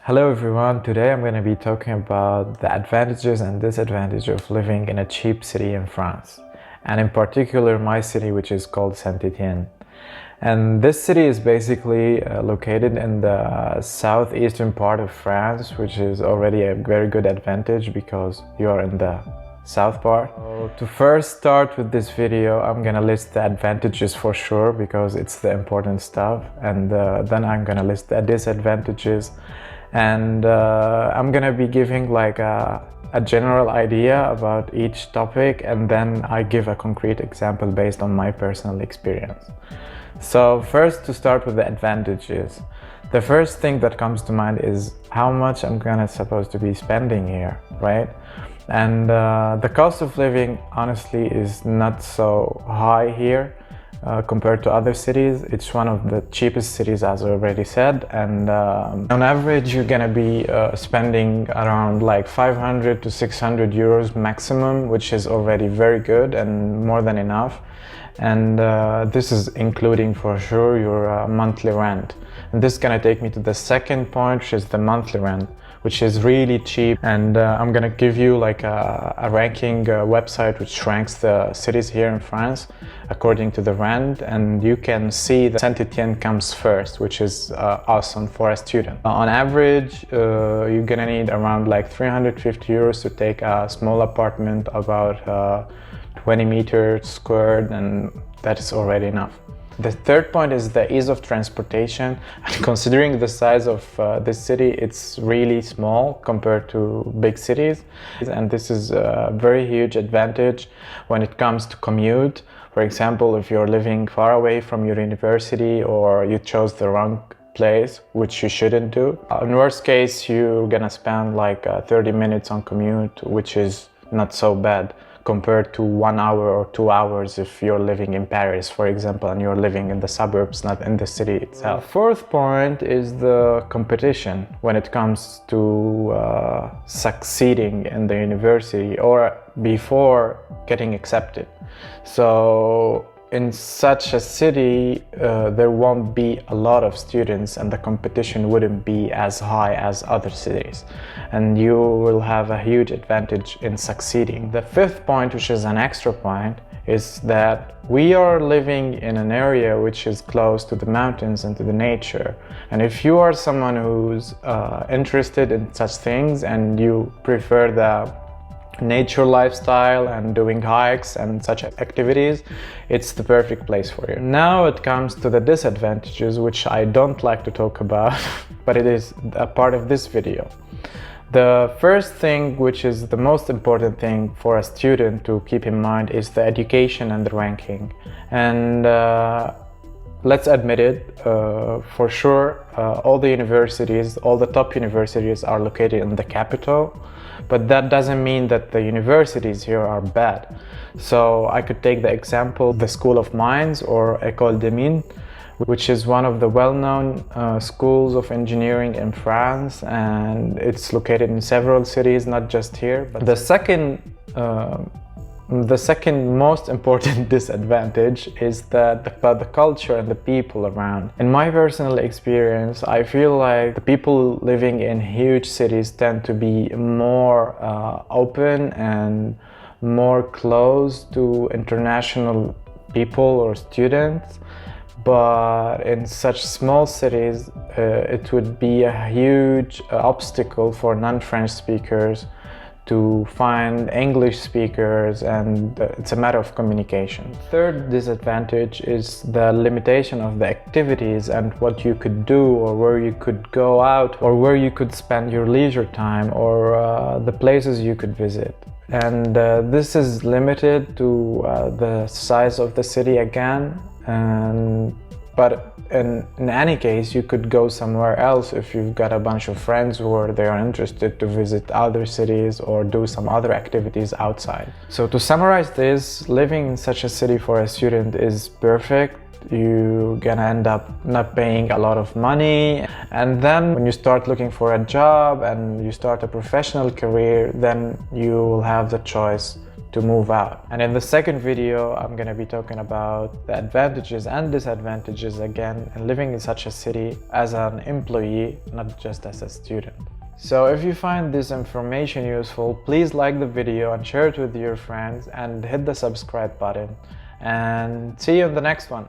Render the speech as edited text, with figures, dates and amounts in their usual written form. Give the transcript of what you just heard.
Hello everyone, today I'm going to be talking about the advantages and disadvantages of living in a cheap city in France, and in particular my city, which is called Saint-Étienne. And this city is basically located in the southeastern part of France, which is already a very good advantage because you are in the south part. So to first start with this video, I'm gonna list the advantages for sure because it's the important stuff, and then I'm gonna list the disadvantages, and I'm gonna be giving like a general idea about each topic, and then I give a concrete example based on my personal experience. So first, to start with the advantages, the first thing that comes to mind is how much I'm gonna supposed to be spending here, right? And the cost of living honestly is not so high here compared to other cities. It's one of the cheapest cities, as I already said, and on average you're gonna be spending around like 500 to 600 euros maximum, which is already very good and more than enough. And this is including for sure your monthly rent. And this is gonna take me to the second point, which is the monthly rent, which is really cheap. And I'm gonna give you like a ranking website which ranks the cities here in France according to the rent, and you can see that Saint-Étienne comes first, which is awesome for a student. On average, you're gonna need around like 350 euros to take a small apartment about 20 meters squared, and that is already enough. The third point is the ease of transportation. Considering the size of this city, it's really small compared to big cities, and this is a very huge advantage when it comes to commute. For example, if you're living far away from your university or you chose the wrong place, which you shouldn't do. In worst case, you're gonna spend like 30 minutes on commute, which is not so bad compared to 1 hour or 2 hours if you're living in Paris, for example, and you're living in the suburbs, not in the city itself. The fourth point is the competition when it comes to succeeding in the university or before getting accepted. So in such a city, there won't be a lot of students and the competition wouldn't be as high as other cities. And you will have a huge advantage in succeeding. The fifth point, which is an extra point, is that we are living in an area which is close to the mountains and to the nature. And if you are someone who's interested in such things and you prefer the nature lifestyle and doing hikes and such activities, it's the perfect place for you. Now it comes to the disadvantages, which I don't like to talk about, but it is a part of this video. The first thing, which is the most important thing for a student to keep in mind, is the education and the ranking. And let's admit it, for sure, all the universities, all the top universities are located in the capital, but that doesn't mean that the universities here are bad. So I could take the example, the School of Mines or École des Mines, which is one of the well-known schools of engineering in France, and it's located in several cities, not just here. But the second most important disadvantage is that the culture and the people around. In my personal experience, I feel like the people living in huge cities tend to be more open and more close to international people or students. But in such small cities, it would be a huge obstacle for non-French speakers to find English speakers, and it's a matter of communication. Third disadvantage is the limitation of the activities and what you could do, or where you could go out, or where you could spend your leisure time, or the places you could visit. And this is limited to the size of the city again, but in any case, you could go somewhere else if you've got a bunch of friends who they are interested to visit other cities or do some other activities outside. So to summarize this, living in such a city for a student is perfect. You're gonna end up not paying a lot of money, and then when you start looking for a job and you start a professional career, then you will have the choice to move out. And in the second video, I'm going to be talking about the advantages and disadvantages again in living in such a city as an employee, not just as a student. So if you find this information useful, please like the video and share it with your friends and hit the subscribe button. And see you in the next one.